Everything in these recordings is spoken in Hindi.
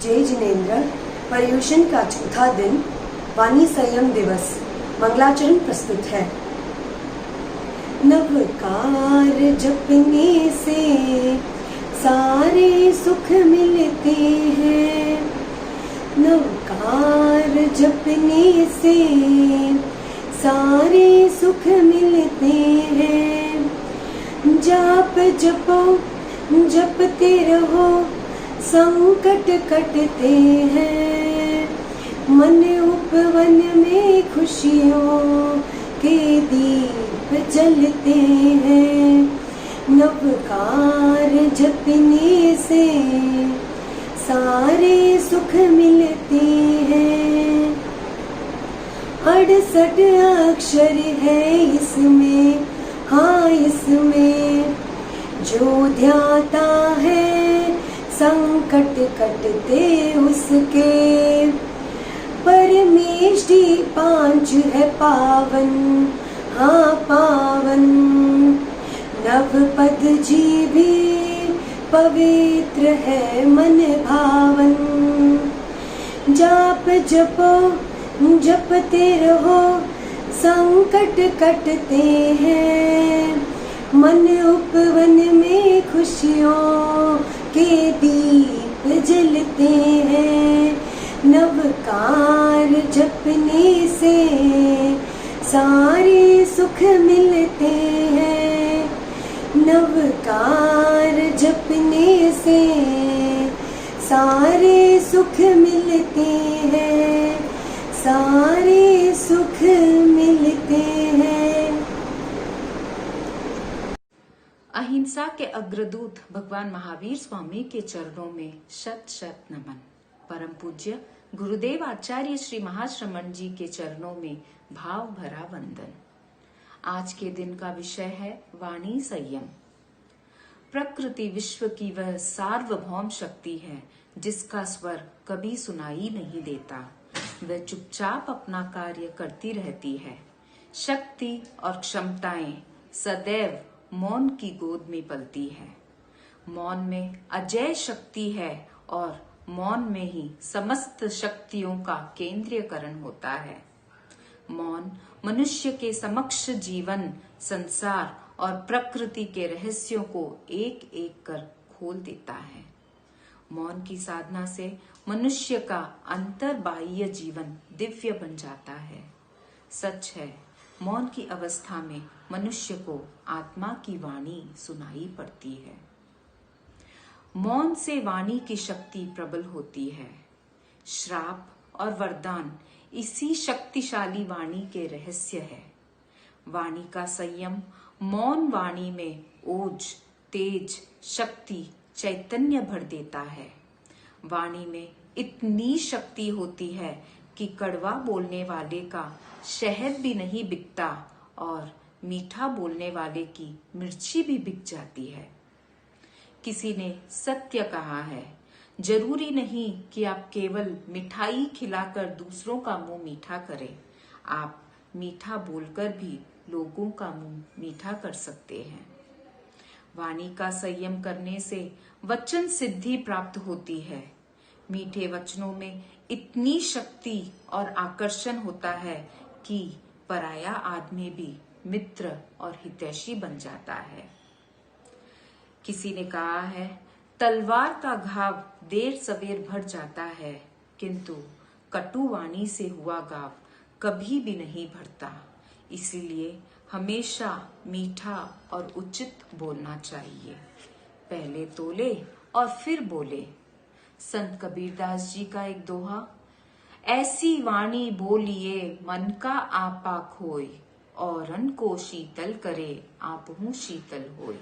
जय जिनेन्द्र। पर्युषण का चौथा दिन वाणी संयम दिवस मंगलाचरण प्रस्तुत है। नवकार जपने से सारे सुख मिलते हैं। नवकार जपने से सारे सुख मिलते हैं। जाप जपो जपते रहो संकट कटते हैं। मन उपवन में खुशियों के दीप जलते हैं। नवकार जपने से सारे सुख मिलते हैं। 68 अक्षर है इसमें, हाँ इसमें जो ध्याता है संकट कटते उसके। परमेष्टि 5 है पावन, हाँ पावन। नवपद जी भी पवित्र है मन भावन। जाप जपो जपते रहो संकट कटते हैं। मन उपवन में खुशियों के दीप जलते हैं। नवकार जपने से सारे सुख मिलते हैं। नवकार जपने से सारे सुख मिलते हैं। सारे सुख मिलते हैं। अहिंसा के अग्रदूत भगवान महावीर स्वामी के चरणों में शत शत नमन। परम पूज्य गुरुदेव आचार्य श्री महाश्रमण जी के चरणों में भाव भरा वंदन। आज के दिन का विषय है वाणी संयम। प्रकृति विश्व की वह सार्वभौम शक्ति है जिसका स्वर कभी सुनाई नहीं देता। वह चुपचाप अपना कार्य करती रहती है। शक्ति और क्षमताएं सदैव मौन की गोद में पलती है। मौन में अजेय शक्ति है और मौन में ही समस्त शक्तियों का केंद्रीयकरण होता है। मौन मनुष्य के समक्ष जीवन, संसार और प्रकृति के रहस्यों को एक एक कर खोल देता है। मौन की साधना से मनुष्य का अंतर्बाह्य जीवन दिव्य बन जाता है। सच है, मौन की अवस्था में मनुष्य को आत्मा की वाणी सुनाई पड़ती है। मौन से वाणी की शक्ति प्रबल होती है। श्राप और वरदान इसी शक्तिशाली वाणी के रहस्य है। वाणी का संयम मौन वाणी में ओज, तेज, शक्ति, चैतन्य भर देता है। वाणी में इतनी शक्ति होती है कि कड़वा बोलने वाले का शहद भी नहीं बिकता और मीठा बोलने वाले की मिर्ची भी बिक जाती है। किसी ने सत्य कहा है, जरूरी नहीं कि आप केवल मिठाई खिलाकर दूसरों का मुंह मीठा करें, आप मीठा बोलकर भी लोगों का मुंह मीठा कर सकते हैं। वाणी का संयम करने से वचन सिद्धि प्राप्त होती है। मीठे वचनों में इतनी शक्ति और आकर्षण होता है कि पराया आदमी भी मित्र और हितैषी बन जाता है। किसी ने कहा है, तलवार का घाव देर सवेर भर जाता है, किंतु कटु वाणी से हुआ घाव कभी भी नहीं भरता। इसीलिए हमेशा मीठा और उचित बोलना चाहिए। पहले तोले और फिर बोले। संत कबीरदास जी का एक दोहा, ऐसी वाणी बोलिए मन का आपा खोय, औरन को शीतल करे आपहु शीतल होय।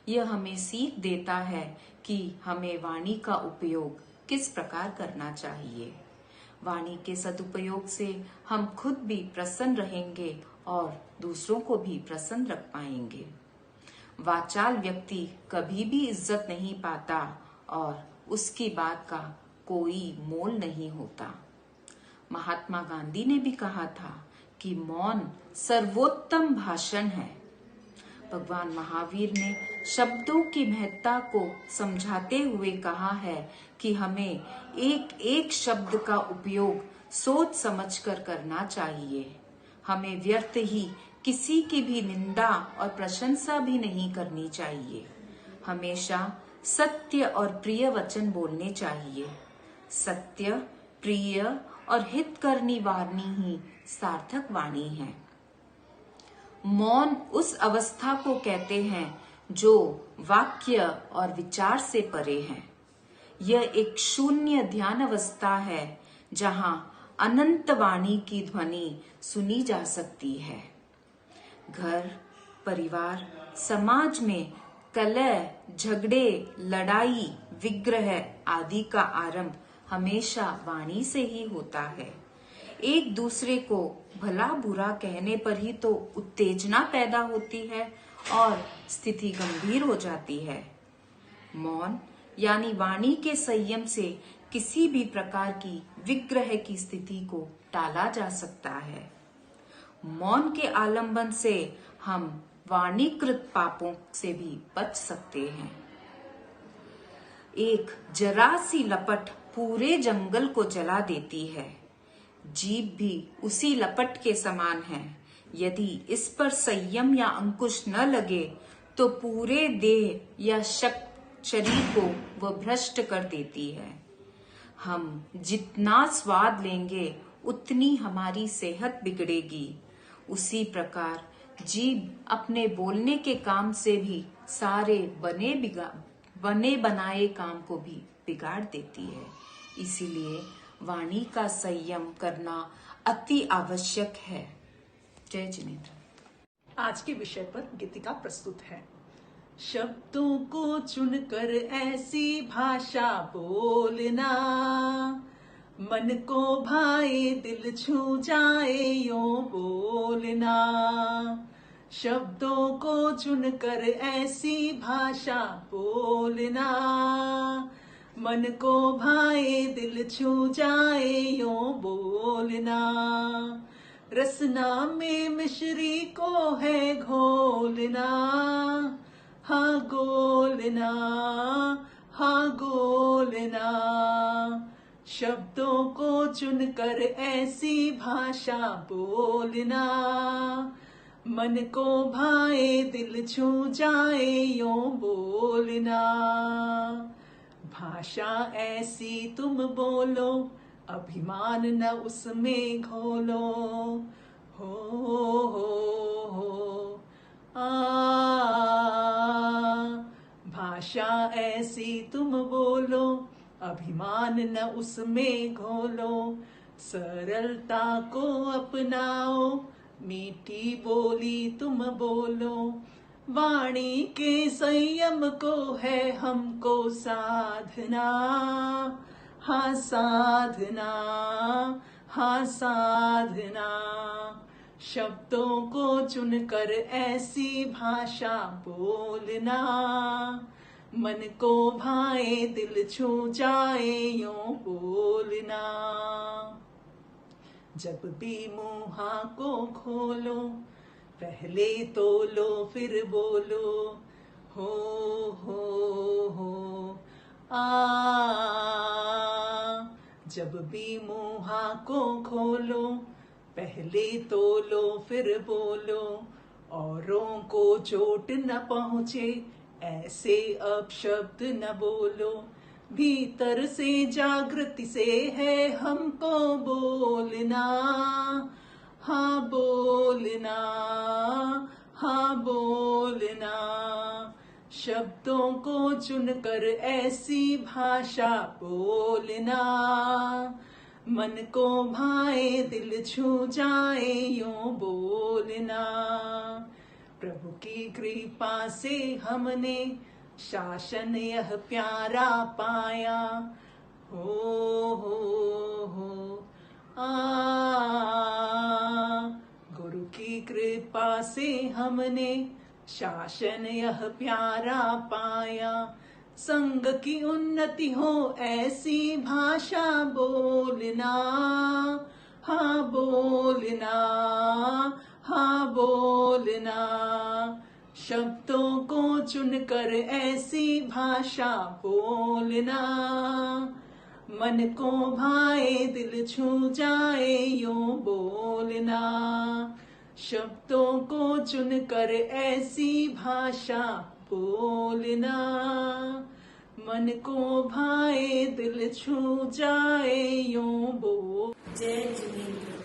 यह हमें सीख देता है कि हमें वाणी का उपयोग किस प्रकार करना चाहिए। वाणी के सदुपयोग से हम खुद भी प्रसन्न रहेंगे और दूसरों को भी प्रसन्न रख पाएंगे। वाचाल व्यक्ति कभी भी इज्जत नहीं पाता और उसकी बात का कोई मोल नहीं होता। महात्मा गांधी ने भी कहा था कि मौन सर्वोत्तम भाषण है। भगवान महावीर ने शब्दों की महत्ता को समझाते हुए कहा है कि हमें एक एक शब्द का उपयोग सोच समझकर करना चाहिए। हमें व्यर्थ ही किसी की भी निंदा और प्रशंसा भी नहीं करनी चाहिए। हमेशा सत्य और प्रिय वचन बोलने चाहिए। सत्य, प्रिय और हित करनी वाणी ही सार्थक वाणी है। मौन उस अवस्था को कहते हैं जो वाक्य और विचार से परे है। यह एक शून्य ध्यान अवस्था है जहां अनंत वाणी की ध्वनि सुनी जा सकती है। घर, परिवार, समाज में कलह, झगड़े, लड़ाई, विग्रह आदि का आरंभ हमेशा वाणी से ही होता है। एक दूसरे को भला बुरा कहने पर ही तो उत्तेजना पैदा होती है और स्थिति गंभीर हो जाती है। मौन यानी वाणी के संयम से किसी भी प्रकार की विग्रह की स्थिति को टाला जा सकता है। मौन के आलंबन से हम वाणीकृत पापों से भी बच सकते हैं। एक जरा सी लपट पूरे जंगल को जला देती है। जीभ भी उसी लपट के समान है। यदि इस पर संयम या अंकुश न लगे तो पूरे देह या शरीर को वह भ्रष्ट कर देती है। हम जितना स्वाद लेंगे उतनी हमारी सेहत बिगड़ेगी। उसी प्रकार जीभ अपने बोलने के काम से भी सारे बने बनाए काम को भी बिगाड़ देती है। इसीलिए वाणी का संयम करना अति आवश्यक है। जय जिनेन्द्र। आज के विषय पर गीतिका प्रस्तुत है। शब्दों को चुनकर ऐसी भाषा बोलना, मन को भाए दिल छू जाए यूं बोलना। शब्दों को चुनकर ऐसी भाषा बोलना, मन को भाए दिल छू जाए यूं बोलना। रसना में मिश्री को है घोलना, हाँ गोलना, हाँ गोलना। शब्दों को चुनकर ऐसी भाषा बोलना, मन को भाए दिल छू जाए यूं बोलना। भाषा ऐसी तुम बोलो, अभिमान न उसमें घोलो। हो भाषा ऐसी तुम बोलो, अभिमान न उसमें घोलो। सरलता को अपनाओ, मीठी बोली तुम बोलो। वाणी के संयम को है हमको साधना, हाँ साधना, हाँ साधना। शब्दों को चुनकर ऐसी भाषा बोलना, मन को भाए दिल छू जाए यूं बोलना। जब भी मुँहा को खोलो, पहले तोलो फिर बोलो। हो जब भी मुँहा को खोलो, पहले तोलो फिर बोलो। औरों को चोट न पहुँचे, ऐसे अपशब्द न बोलो। भीतर से जागृति से है हमको बोलना, हाँ बोलना, हाँ बोलना। शब्दों को चुनकर ऐसी भाषा बोलना, मन को भाए दिल छू जाए यूं बोलना। प्रभु की कृपा से हमने शासन यह प्यारा पाया। हो गुरु की कृपा से हमने शासन यह प्यारा पाया। संग की उन्नति हो ऐसी भाषा बोलना, हाँ बोलना, हाँ बोलना। शब्दों को चुनकर ऐसी भाषा बोलना, मन को भाए दिल छू जाए यूं बोलना। शब्दों को चुनकर ऐसी भाषा बोलना, मन को भाए दिल छू जाए यूं बोल। जय जिनेंद्र।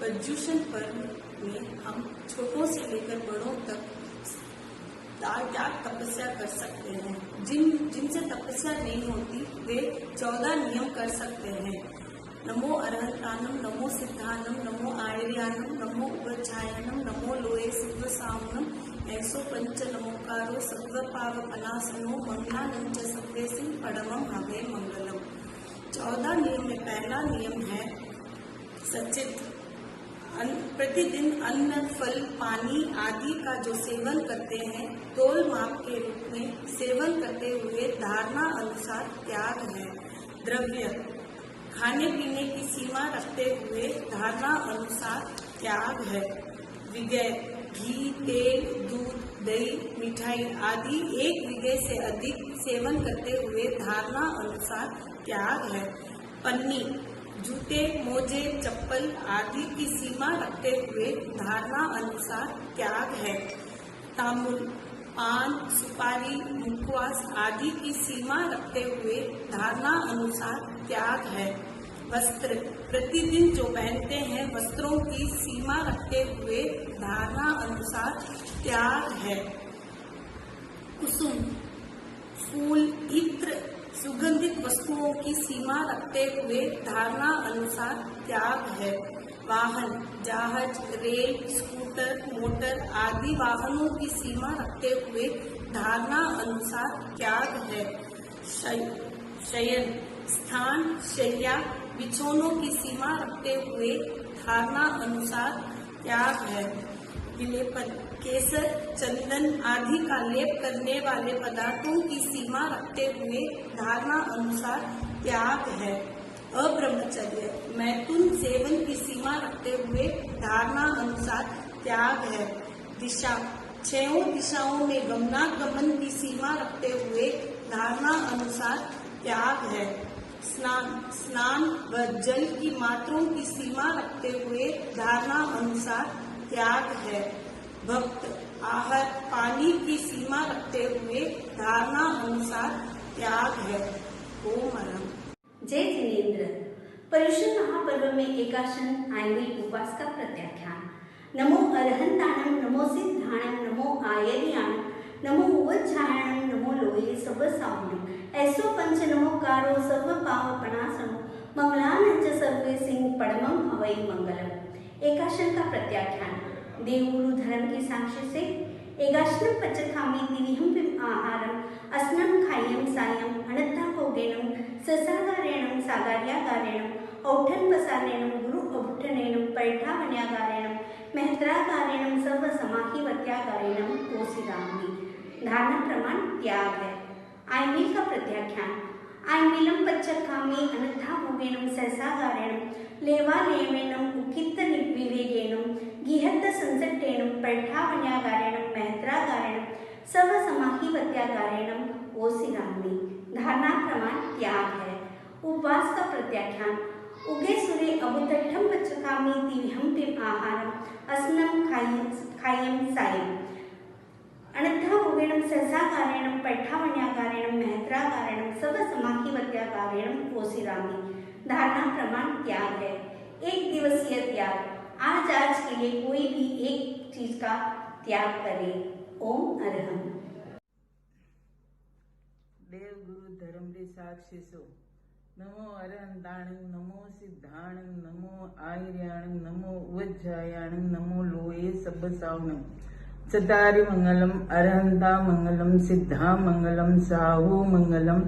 पर्युषण पर्व में हम छोटों से लेकर बड़ों तक क्या तपस्या कर सकते हैं। जिनसे तपस्या नहीं होती वे 14 नियम कर सकते हैं। नमो अरहंतानम, नमो सिद्धानम, नमो आयर्यानम, नमो उपच्छायनम, नमो लोये सिद्धसावनम, ऐसो पंच नमोकारो सर्व पावपनासनो, मंगलानं च सत्तेसिं परमं हवे मंगलम। 14 नियम में पहला नियम है सचित। प्रतिदिन अन्न, फल, पानी आदि का जो सेवन करते हैं, तोल माप के रूप में सेवन करते हुए धारणा अनुसार त्याग है। द्रव्य, खाने पीने की सीमा रखते हुए धारणा अनुसार त्याग है। विगय, घी, तेल, दूध, दही, मिठाई आदि 1 विगय से अधिक सेवन करते हुए धारणा अनुसार त्याग है। पन्नी, जूते, मोजे, चप्पल आदि की सीमा रखते हुए धारणा अनुसार त्याग है। तांबुल, पान, सुपारी, मुखवास आदि की सीमा रखते हुए धारणा अनुसार त्याग है। वस्त्र, प्रतिदिन जो पहनते हैं वस्त्रों की सीमा रखते हुए धारणा अनुसार त्याग है। कुसुम, फूल, इत्र, सुगंधित वस्तुओं की सीमा रखते हुए धारणा अनुसार त्याग है। वाहन, जहाज, रेल, स्कूटर, मोटर आदि वाहनों की सीमा रखते हुए धारणा अनुसार त्याग है। शयन, स्थान, शैया, बिछौनों की सीमा रखते हुए धारणा अनुसार त्याग है। विलेपन, केसर, चंदन आदि का लेप करने वाले पदार्थों की सीमा रखते हुए धारणा अनुसार त्याग है। अब्रह्मचर्य, मैथुन सेवन की सीमा रखते हुए धारणा अनुसार त्याग है। दिशा, 6 दिशाओं में गमनागमन की सीमा रखते हुए धारणा अनुसार त्याग है। स्नान व जल की मात्राओं की सीमा रखते हुए धारणा अनुसार त्याग है। भक्त, आहार, पानी की सीमा रखते हुए धारणा अनुसार त्याग है। ओम अरहम। जय जिनेंद्र। पर्युषण महापर्व में एकाशन आयनिक उपवास का प्रत्याख्यान। नमो अरहंताणं, नमो सिद्धाणं, नमो आयर्याणं, नमो उपच्छायणं, नमो लोये सर्वसावनम, ऐसो पंच नमोकारो सर्व पावपनासनो, मंगलानं च सर्वेसिं परमं हवै मंगलम। एकाशन का प्रत्याख्यान। देवगुरु धर्म की साक्षी से एकाशनं पचखामि तिविहं आहारम, अस्नं खाय्यं सायं, अनद्धा भोगेनं, ससागारेणं सागार्यागारेणं, औठन पसारेणं, गुरु अभुठनेनं, पैठावन्यागारेणं, मेहत्रागारेणं, सर्व समाहिवत्यागारेणं ओसिरामि। धारणा प्रमाण त्याग है। आयमिल का प्रत्याख्यान। आयमिलं पच्चखामि अनद्धा भोगेनं सहसागारेणं, लेवालेवेनं, उकित्त विवेकेनं, गिहत्त संसट्टेनं, पैठावन्यागारेणं, मेहत्रागारेणं, सर्व समाहिवत्यागारेणं ओसिरामि। धारणा प्रमाण त्याग है। उपवास का प्रत्याख्यान। उगे सूर्य अबुतट्ठं पच्चखामि तिविहं आहारम, अस्नं खाय्यं सायं, अनद्धा भोगेनं सहसागारेणं, पैठावन्यागारेणं, मेहत्रागारेणं, सर्व समाहिवत्यागारेणं ओसिरामि। धारणा प्रमाण त्याग है। 1 दिवसीय त्याग। आज के लिए कोई भी एक चीज का त्याग करे। ओम अरहम। देव गुरु धर्म रे साक्षी सो नमो अरहंताणं, नमो सिद्धाणं, नमो आयर्याणं, नमो उपच्छायणं, नमो लोये सब्बसावनं। चतारि मंगलम, अरहंता मंगलम, सिद्धा मंगलम, साहू मंगलम,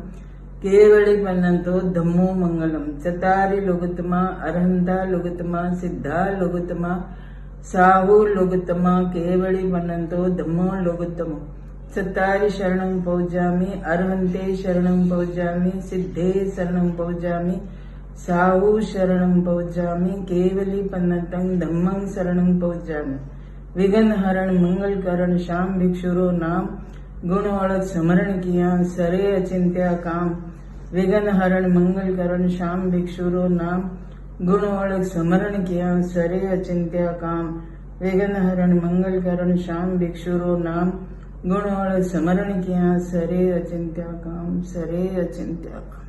केवली पन्नंतो धम्मो मंगलम। चतारि लोगोत्तमा, अरहंता लोगोत्तमा, सिद्धा लोगोत्तमा, साहू लोगोत्तमा, केवली पन्नंतो धम्मो लोगोत्तमो। चतारि शरणं पौजामि, अरहंते शरणं पौजामि, सिद्धे शरणं पौजामि, साहू शरणं पौजामि, केवली पन्नतं धम्मं शरणं पौजामि। विघ्न हरण मंगल करण श्याम भिक्षुरो नाम गुण औलख समरण किया सरे अचिंत्य काम। विघ्न हरण मंगल करण श्याम भिक्षुरो नाम गुण औलख समरण किया सरे अचिंत्य काम। विघ्न हरण मंगल करण श्याम भिक्षुरो नाम गुण औलख समरण किया सरे अचिंत्य काम, सरे अचिंत्य काम।